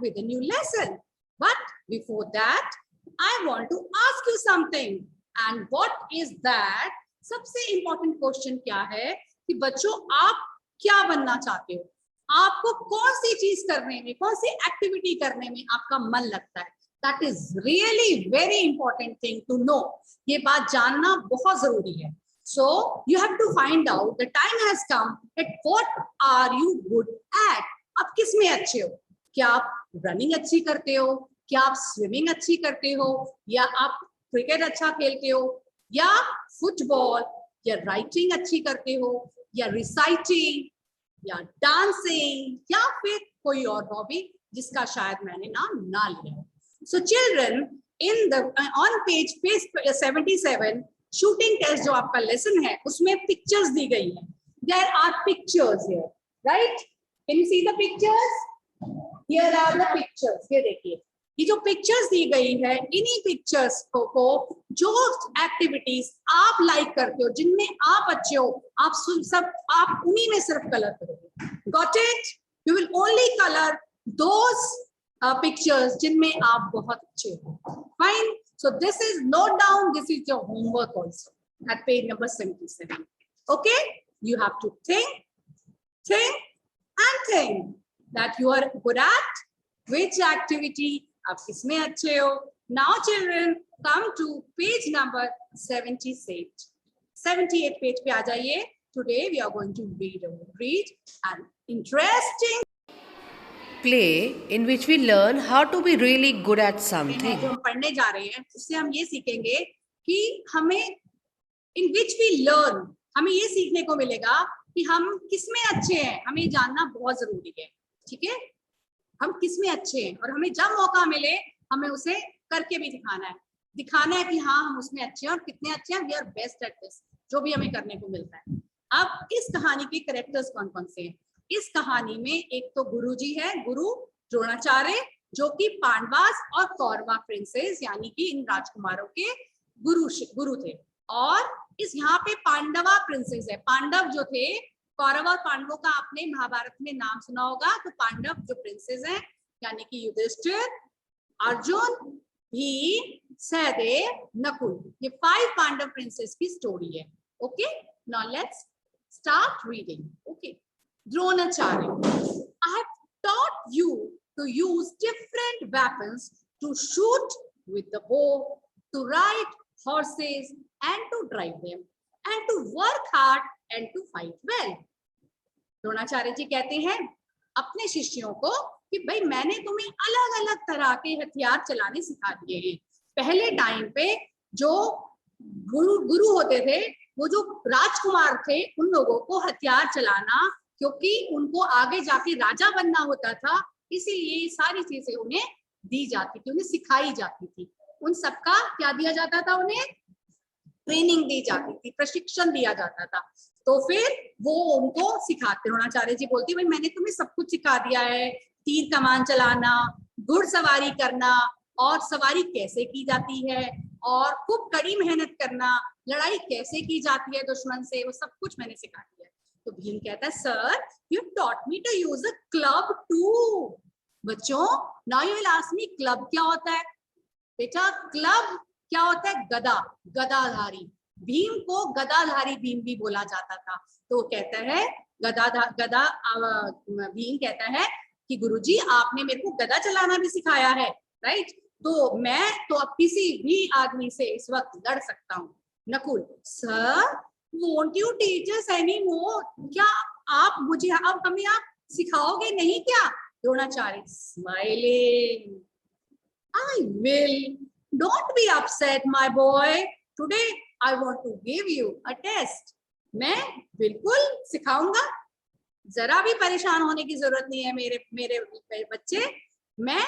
with a new lesson. But before that, I want to ask you something. And what is that? सबसे important question क्या है कि बच्चों आप क्या बनना चाहते हो? आपको कौन सी चीज करने में, कौन सी एक्टिविटी करने में आपका मन लगता है? That is really very important thing to know. ये बात जानना बहुत जरूरी है. So you have to find out. The time has come that what are you good at? आप किस में अच्छे हो? क्या आप रनिंग अच्छी करते हो? क्या आप स्विमिंग अच्छी करते हो? या आप क्रिकेट अच्छा खेलते हो? या फुटबॉल या राइटिंग अच्छी करते हो? या रिसाइटिंग या डांसिंग या फिर कोई और हॉबी जिसका शायद मैंने नाम ना लिया हो. So children, in the on page 77 shooting test जो आपका लेसन है उसमें पिक्चर्स दी गई हैं. There are pictures here, right? Can you see the pictures? Here are the pictures. ये देखिए, ये जो पिक्चर्स दी गई है, इन्हीं पिक्चर्स को जो एक्टिविटीज आप लाइक करते हो, जिनमें आप अच्छे हो, आप उन्हीं में सिर्फ कलर करोगे. Got it? You will only color those pictures जिनमें आप बहुत अच्छे हो. Fine. So this is note down. This is your homework also at page number 77. Okay? You have to think that you are good at which activity. आप किसमें अच्छे हो? Now children, come to page number 78. 78 page पे आ जाइए. Today we are going to read an interesting play in which we learn how to be really good at something. जो हम पढ़ने जा रहे हैं उससे हम ये सीखेंगे कि हमें in which we learn, हमें ये सीखने को मिलेगा कि हम किसमें अच्छे हैं. हमें जानना बहुत जरूरी है. ठीक है, हम किसमें अच्छे हैं और हमें जब मौका मिले हमें उसे करके भी दिखाना है कि हाँ हम उसमें अच्छे हैं और कितने अच्छे हैं. We are best at this, जो भी हमें करने को मिलता है. अब इस कहानी के कैरेक्टर्स कौन कौन से हैं? इस कहानी में एक तो गुरुजी है, गुरु द्रोणाचार्य, जो कि पांडवास और कौरवा प्रिंसेस यानी कि इन राजकुमारों के गुरु थे. और इस यहाँ पे पांडवा प्रिंसेस है. पांडव जो थे, कौरव और पांडवों का आपने महाभारत में नाम सुना होगा. तो पांडव जो प्रिंसेस हैं यानी कि युधिष्ठिर, अर्जुन, भीम, सहदेव, नकुल, ये 5 पांडव प्रिंसेस की स्टोरी है. Okay, now let's start reading. Okay. Dronacharya, I have taught you to use different weapons, to shoot with the bow, to ride horses and to drive them, and to work hard and to fight well. Dronacharya ji कहते हैं अपने शिष्यों को कि भाई मैंने तुम्हें अलग अलग तरह के हथियार चलाने सिखा दिए हैं. पहले टाइम पे जो गुरु होते थे, वो जो राजकुमार थे, उन लोगों को हथियार चलाना, क्योंकि उनको आगे जाके राजा बनना होता था, इसीलिए सारी चीजें उन्हें दी जाती थी, उन्हें सिखाई जाती थी. उन सबका क्या दिया जाता था? उन्हें ट्रेनिंग दी जाती थी, प्रशिक्षण दिया जाता था. तो फिर वो उनको सिखाते. द्रोणाचार्य जी बोलती भाई मैंने तुम्हें सब कुछ सिखा दिया है. तीर कमान चलाना, घुड़सवारी करना, और सवारी कैसे की जाती है, और खूब कड़ी मेहनत करना, लड़ाई कैसे की जाती है दुश्मन से, वो सब कुछ मैंने सिखा दिया है. तो भीम कहता है sir you taught me to use a club too. बच्चों, now you will ask me club क्या होता है. बेटा क्लब क्या होता है? गदा, गदाधारी. भीम को गदाधारी भीम भी बोला जाता था. तो कहता है भीम कहता है कि गुरुजी आपने मेरे को गदा चलाना भी सिखाया है, राइट? तो मैं तो अब किसी भी आदमी से इस वक्त लड़ सकता हूँ. Nakul, sir won't you teach us anymore? क्या आप मुझे अब हमें आप सिखाओगे नहीं क्या? Dronacharya smiling, I will. Don't be upset my boy. Today I want to give you a test. मैं बिल्कुल सिखाऊंगा, जरा भी परेशान होने की जरूरत नहीं है मेरे बच्चे. मैं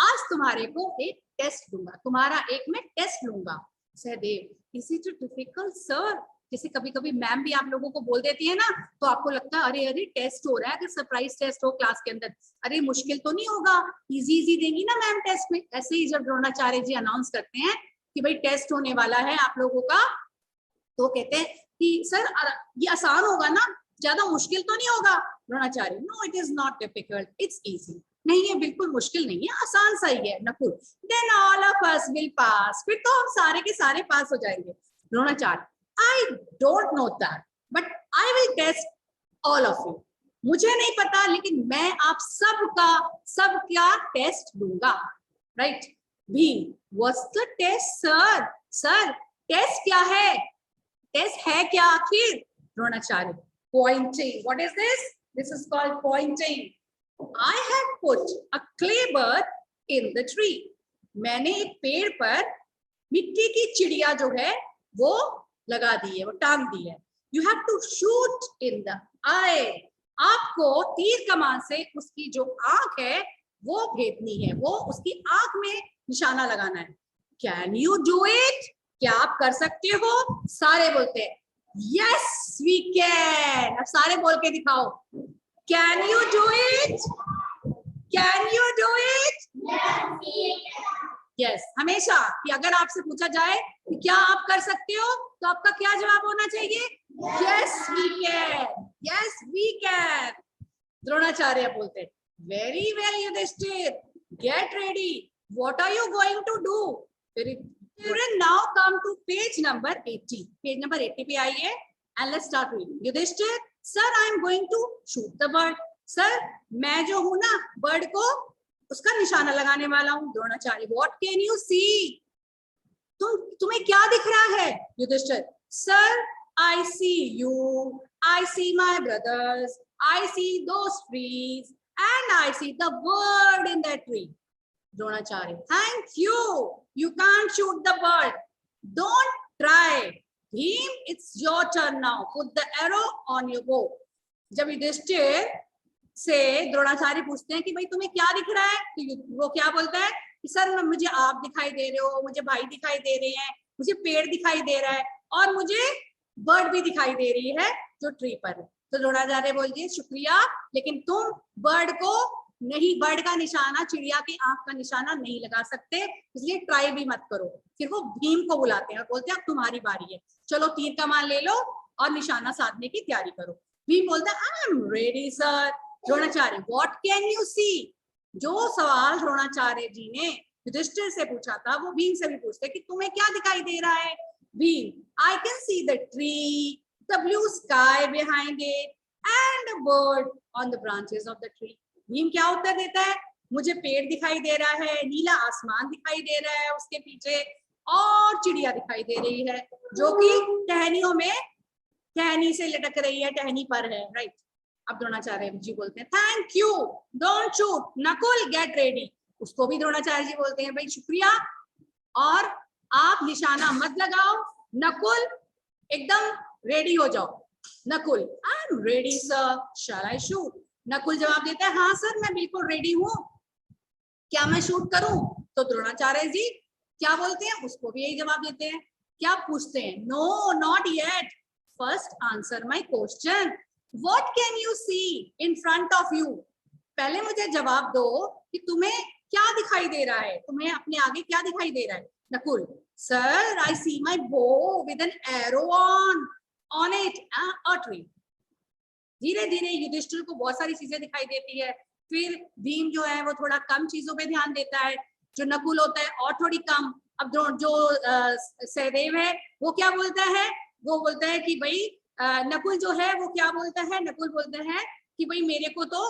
आज तुम्हारे को एक टेस्ट दूंगा, तुम्हारा एक मैं टेस्ट लूंगा. Sahdev, is it difficult sir? जैसे कभी कभी मैम भी आप लोगों को बोल देती है ना, तो आपको लगता है अरे अरे टेस्ट हो रहा है, अगर सरप्राइज टेस्ट हो क्लास के अंदर, अरे मुश्किल तो नहीं होगा, इजी इजी देंगी ना मैम टेस्ट में. ऐसे ही जब द्रोणाचार्य जी अनाउंस करते हैं कि भाई टेस्ट होने वाला है आप लोगों का, तो कहते हैं कि सर ये आसान होगा ना, ज्यादा मुश्किल तो नहीं होगा. Dronacharya, no it is not difficult, it's easy. नहीं ये बिल्कुल मुश्किल नहीं है, आसान सा ही है। Nakul, then all of us will pass, फिर तो हम सारे के सारे पास हो जाएंगे। Dronacharya, I don't know that but I will test all of you, मुझे नहीं पता लेकिन मैं आप सबका टेस्ट लूंगा। Right? Bhim, what's the test sir? Sir test क्या है? टेस्ट है क्या आखिर? Dronacharya, pointing. What is this? This is called pointing. I have put a clay bird in the tree. मैंने एक पेड़ पर मिट्टी की चिड़िया जो है वो लगा दी है, वो टांग दी है। You have to shoot in the eye. आपको तीर कमान से उसकी जो आंख है वो भेदनी है, वो उसकी आंख में निशाना लगाना है। Can you do it? क्या आप कर सकते हो? सारे बोलते हैं Yes, we can. अब सारे बोल के दिखाओ। Can you do it? Can you do it? Yes, हमेशा कि अगर आपसे पूछा जाए कि क्या आप कर सकते हो तो आपका क्या जवाब होना चाहिए? Yes, we can. Yes, we can. Dronacharya बोलते हैं Very well, Yudhishthir. Get ready. What are you going to do? Children, now come to page number 80. Page number 80 पे आइए and let's start reading. Yudhishthir, sir, I am going to shoot the bird. Sir, मैं जो हूँ ना bird को उसका निशाना लगाने वाला हूँ। Dronacharya, What can you see? तुम्हें क्या दिख रहा है? Yudhishthir, Sir, I see you. I see my brothers. I see those trees and I see the bird in that tree. Dronacharya, thank you. You can't shoot the bird. Don't try. Bhim, it's your turn now. Put the arrow on your bow. जब युधिष्ठिर से द्रोणाचार्य पूछते हैं कि भाई तुम्हें क्या दिख रहा है, तो वो क्या बोलता है कि सर मुझे आप दिखाई दे रहे हो, मुझे भाई दिखाई दे रहे हैं, मुझे पेड़ दिखाई दे रहा है और मुझे बर्ड भी दिखाई दे रही है जो ट्री पर है। तो द्रोणाचार्य बोलिए शुक्रिया, लेकिन तुम बर्ड को नहीं, बर्ड का निशाना, चिड़िया की आंख का निशाना नहीं लगा सकते, इसलिए ट्राई भी मत करो। फिर वो भीम को बुलाते हैं और बोलते हैं अब तुम्हारी बारी है, चलो तीर कमान ले लो और निशाना साधने की तैयारी करो। भीम बोलता है I am ready sir. Dronacharya, what can you see? जो सवाल द्रोणाचार्य जी ने युधिष्ठिर से पूछा था वो भीम से भी पूछते कि तुम्हें क्या दिखाई दे रहा है? Bhim, I can see the tree, the blue sky behind it and a bird on the branches of the tree. Bhim क्या उत्तर देता है? मुझे पेड़ दिखाई दे रहा है, नीला आसमान दिखाई दे रहा है उसके पीछे और चिड़िया दिखाई दे रही है जो कि टहनियों में टहनी से लटक रही है, टहनी पर है। राइट? अब द्रोणाचार्य जी बोलते हैं thank you, don't shoot, Nakul get ready. उसको भी द्रोणाचार्य जी बोलते हैं भाई शुक्रिया और आप निशाना मत लगाओ, नकुल एकदम रेडी हो जाओ। Nakul, I am ready sir, shall I shoot? Nakul जवाब देता है हाँ सर मैं बिल्कुल रेडी हूँ, क्या मैं शूट करूं? तो द्रोणाचार्य जी क्या बोलते हैं? उसको भी यही जवाब देते हैं। क्या पूछते हैं? No not yet, first answer my question, what can you see in front of you? पहले मुझे जवाब दो कि तुम्हें क्या दिखाई दे रहा है, तुम्हें अपने आगे क्या दिखाई दे रहा है? Nakul, sir I see my bow with an arrow on it a tree. धीरे धीरे युधिष्ठिर को बहुत सारी चीजें दिखाई देती है, फिर भीम जो है वो थोड़ा कम चीजों पे ध्यान देता है, जो नकुल होता है और थोड़ी कम। अब जो सहदेव है वो क्या बोलता है? वो बोलता है कि भाई नकुल जो है वो क्या बोलता है? नकुल बोलता है कि भाई मेरे को तो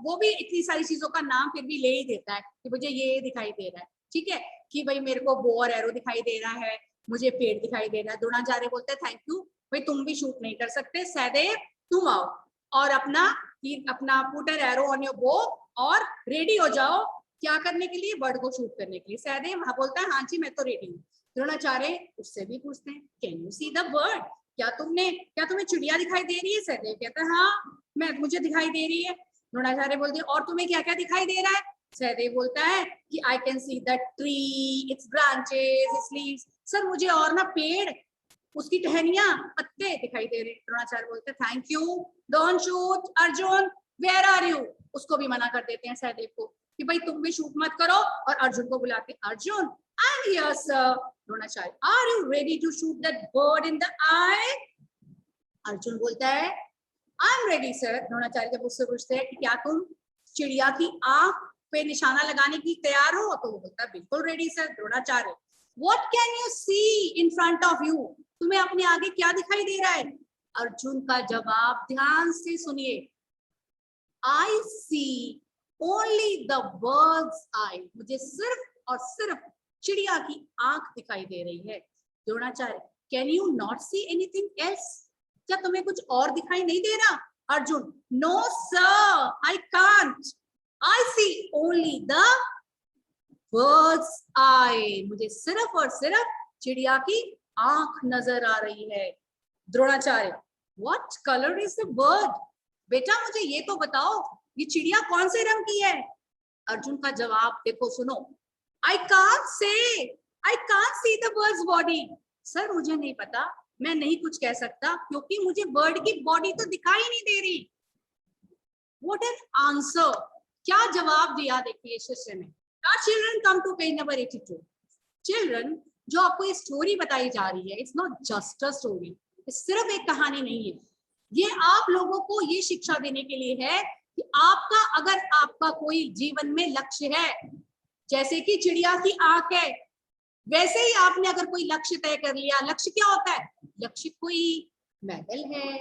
वो भी इतनी सारी चीजों का नाम फिर भी ले ही देता है कि मुझे ये दिखाई दे रहा है, ठीक है, कि भाई मेरे को बो और एरो दिखाई दे रहा है, मुझे पेड़ दिखाई दे रहा है। द्रोणाचार्य बोलते हैं थैंक यू, भाई तुम भी शूट नहीं कर सकते, सहदेव तुम आओ और अपना पुटर एरो ऑन योर बो और रेडी हो जाओ क्या करने के लिए? बर्ड को शूट करने के लिए। सहदेव हाँ बोलता है हाँ जी मैं तो रेडी हूँ। द्रोणाचार्य उससे भी पूछते हैं can you see the bird? क्या तुम्हें चिड़िया दिखाई दे रही है? सहदेव कहता है हाँ मुझे दिखाई दे रही है। द्रोणाचार्य बोलते हैं और तुम्हें क्या क्या दिखाई दे रहा है? सहदेव बोलता है कि I can see the tree, it's branches, it's leaves. Sir मुझे और ना पेड़, उसकी टहनियां, पत्ते दिखाई दे रहे। द्रोणाचार्य बोलते हैं thank you, don't shoot. Arjun where are you? उसको भी मना कर देते हैं सहदेव को कि भाई तुम भी शूट मत करो और अर्जुन को बुलाते हैं। Arjun I am here sir. Dronacharya are you ready to shoot that bird in the eye? Arjun बोलता है I am ready sir. Dronacharya जब उससे पूछते हैं कि क्या तुम चिड़िया की आंख पे निशाना लगाने की तैयार हो? तो वो बोलता है बिल्कुल ready sir. Dronacharya, what can you see in front of you? तुम्हें अपने आगे क्या दिखाई दे रहा है? अर्जुन का जवाब ध्यान से सुनिए, आई see only the bird's eye. मुझे सिर्फ और सिर्फ चिड़िया की आंख दिखाई दे रही है। Dronacharya, can you not see anything else? क्या तुम्हें कुछ और दिखाई नहीं दे रहा? Arjun, no sir, I can't, I see only the bird's eye. मुझे सिर्फ और सिर्फ चिड़िया की आंख नजर आ रही है। Dronacharya, what colour is the bird? बेटा मुझे ये तो बताओ, ये चिड़िया कौन से रंग की है? अर्जुन का जवाब देखो, सुनो, I can't say, I can't see the birds body. Sir मुझे नहीं पता, मैं नहीं कुछ कह सकता क्योंकि मुझे बर्ड की बॉडी तो दिखाई नहीं दे रही। व्हाट एन आंसर, क्या जवाब दिया देखिए शिष्य ने। Children come to page number 82। Children, जो आपको ये स्टोरी बताई जा रही है, it's not just a story, सिर्फ एक कहानी नहीं है। ये आप लोगों को ये शिक्षा देने के लिए है कि आपका, अगर आपका कोई जीवन में लक्ष्य है, जैसे कि चिड़िया की आंख है, वैसे ही आपने अगर कोई लक्ष्य तय कर लिया। लक्ष्य क्या होता है? लक्ष्य कोई मेडल है,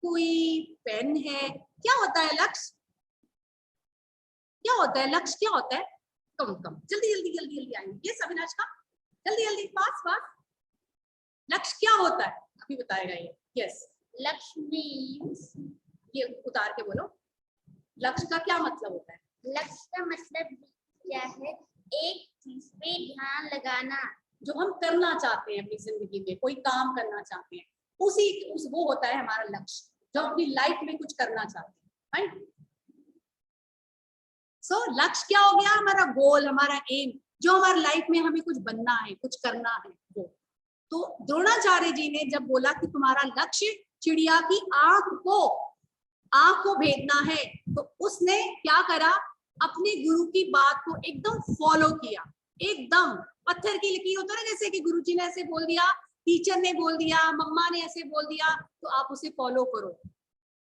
कोई पेन है, क्या होता है लक्ष्य? क्या होता है लक्ष्य? क्या होता है? कम कम, जल्दी जल्दी जल्दी जल्दी आएंगे। ये अविनाश का, जल्दी जल्दी, पास पास। लक्ष्य क्या होता है अभी बताएगा ये। यस, लक्ष्य मीन्स, ये उतार के बोलो, लक्ष्य का क्या मतलब होता है? लक्ष्य का मतलब क्या है? एक चीज पे ध्यान लगाना, जो हम करना चाहते हैं अपनी जिंदगी में, कोई काम करना चाहते हैं, वो होता है हमारा लक्ष्य, जो अपनी लाइफ में कुछ करना चाहते हैं, राइट? सो लक्ष्य क्या हो गया? हमारा गोल, हमारा एम, जो हमारी लाइफ में हमें कुछ बनना है, कुछ करना है वो। तो द्रोणाचार्य जी ने जब बोला कि तुम्हारा लक्ष्य चिड़िया की आंख को भेदना है, तो उसने क्या करा? अपने गुरु की बात को एकदम फॉलो किया, एकदम पत्थर की लकीर होता है ना, जैसे कि गुरुजी ने ऐसे बोल दिया, टीचर ने बोल दिया, मम्मा ने ऐसे बोल दिया, तो आप उसे फॉलो करो।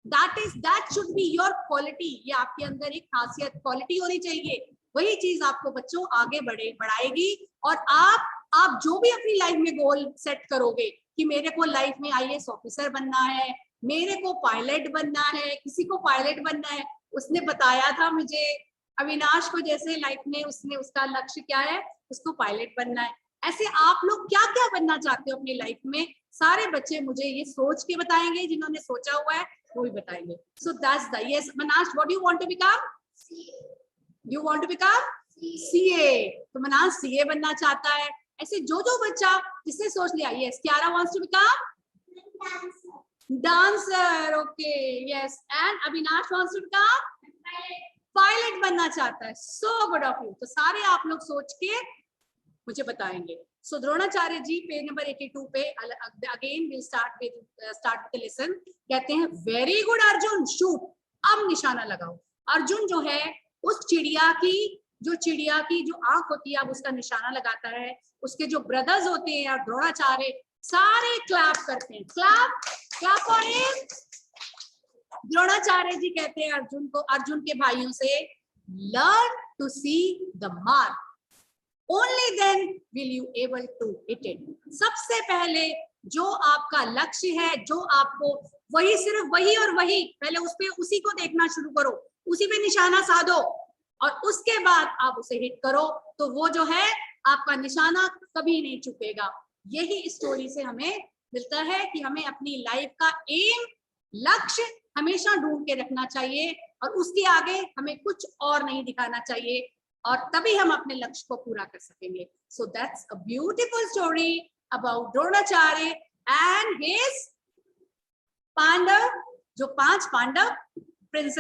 that should be your quality। ये आपके अंदर एक खासियत, क्वालिटी होनी चाहिए। वही चीज आपको बच्चों आगे बढ़ाएगी। और आप जो भी अपनी लाइफ में गोल सेट करोगे कि मेरे को लाइफ में IAS ऑफिसर बनना है, मेरे को पायलट बनना है, किसी को पायलट बनना है। उसने बताया था मुझे, अविनाश को, जैसे लाइफ में उसका लक्ष्य क्या है, उसको पायलट बनना है। ऐसे आप लोग क्या क्या बनना चाहते हो अपनी लाइफ में? सारे बच्चे मुझे ये सोच के बताएंगे, जिन्होंने सोचा हुआ है वो भी बताएंगे। So that's the, yes Manash, what do you want to become? You want to become CA। तो मनाश CA बनना चाहता है। ऐसे जो बच्चा जिसने सोच लिया, yes Kiara wants to become dancer, okay yes, and Avinash wants to become pilot बनना चाहता है। So good of you. तो सारे आप लोग सोच के मुझे बताएंगे। So Dronacharya ji page number 82 पे again will start the lesson. कहते हैं वेरी गुड अर्जुन, शूट। अब निशाना लगाओ। अर्जुन जो है उस चिड़िया की जो आंख होती है, अब उसका निशाना लगाता है। उसके जो ब्रदर्स होते हैं और द्रोणाचार्य सारे क्लैप करते हैं। Clap for him. Dronacharya ji कहते हैं अर्जुन के भाइयों से, learn to see the mark, only then will you able to hit it। सबसे पहले जो आपका लक्ष्य है, जो आपको वही, सिर्फ वही और वही, पहले उसी को देखना शुरू करो, उसी पे निशाना साधो और उसके बाद आप उसे हिट करो, तो वो जो है आपका निशाना कभी नहीं चुकेगा। यही स्टोरी से हमें मिलता है कि हमें अपनी लाइफ का एम, लक्ष्य हमेशा ढूंढ के रखना चाहिए और उसके आगे हमें कुछ और नहीं दिखाना चाहिए, और तभी हम अपने लक्ष्य को पूरा कर सकेंगे। So that's a beautiful story about Dronacharya and his Pandav, जो 5 पांडव प्रिंसेस